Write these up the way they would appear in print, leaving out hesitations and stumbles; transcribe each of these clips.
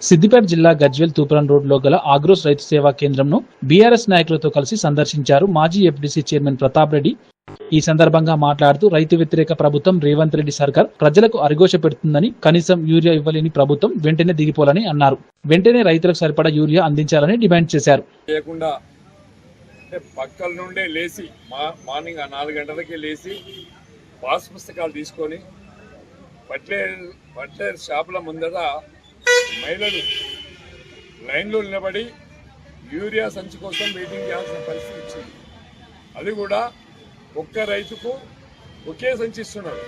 సిద్దిపేట జిల్లా గజ్వేల్ తూప్రాన్ రోడ్లో గల ఆగ్రోస్ రైతు సేవా కేంద్రంను బీఆర్ఎస్ నాయకులతో కలిసి సందర్శించారు మాజీ ఎఫ్డీసీ చైర్మన్ ప్రతాప్ రెడ్డి. ఈ సందర్భంగా మాట్లాడుతూ రైతు వ్యతిరేక ప్రభుత్వం రేవంత్ రెడ్డి సర్కార్ ప్రజలకు అరిగోష పెడుతుందని, కనీసం యూరియా ఇవ్వలేని ప్రభుత్వం వెంటనే దిగిపోవాలని అన్నారు. వెంటనే రైతులకు సరిపడా యూరియా అందించాలని డిమాండ్ చేశారు. పక్కల నుండే లేచి మార్నింగ్ 4 గంటలకే లేచి పాస్ పుస్తకాలు తీసుకొని పట్లేర్ షాపుల ముందర మహిళలు లైన్లో నిలబడి యూరియా సంచి కోసం వెయిటింగ్ చేయాల్సిన పరిస్థితి వచ్చింది. అది కూడా ఒక్క రైతుకు ఒకే సంచి ఇస్తున్నారు.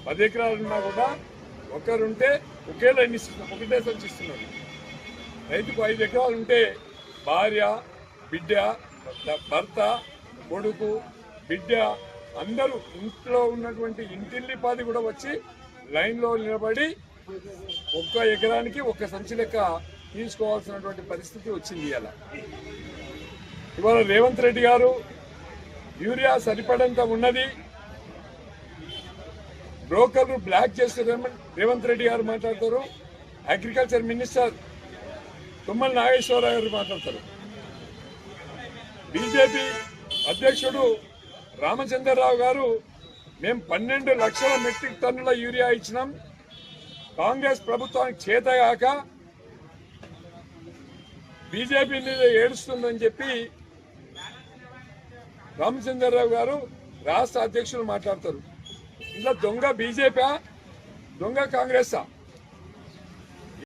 10 ఎకరాలున్నా కూడా ఒకరుంటే ఒకటే సంచి ఇస్తున్నారు. రైతుకు 5 ఎకరాలు ఉంటే భార్య, బిడ్డ, భర్త, కొడుకు, బిడ్డ అందరూ ఇంట్లో ఉన్నటువంటి ఇంటిల్లిపాది కూడా వచ్చి లైన్లో నిలబడి ఒక్క ఎకరానికి ఒక్క సంచి లెక్క తీసుకోవాల్సినటువంటి పరిస్థితి వచ్చింది. ఇవాళ రేవంత్ రెడ్డి గారు యూరియా సరిపడంత ఉన్నది, బ్రోకర్లు బ్లాక్ చేస్తే రేవంత్ రెడ్డి గారు మాట్లాడతారు. అగ్రికల్చర్ మినిస్టర్ తుమ్మల నాగేశ్వరరావు గారు మాట్లాడతారు. బీజేపీ అధ్యక్షుడు రామచంద్రరావు గారు మేము 12 లక్షల మెట్రిక్ టన్నుల యూరియా ఇచ్చినాం, కాంగ్రెస్ ప్రభుత్వానికి చేతగాక బీజేపీ మీద ఏడుస్తుందని చెప్పి రామచంద్రరావు గారు రాష్ట్ర అధ్యక్షులు మాట్లాడతారు. ఇలా దొంగ బీజేపీ, దొంగ కాంగ్రెస్.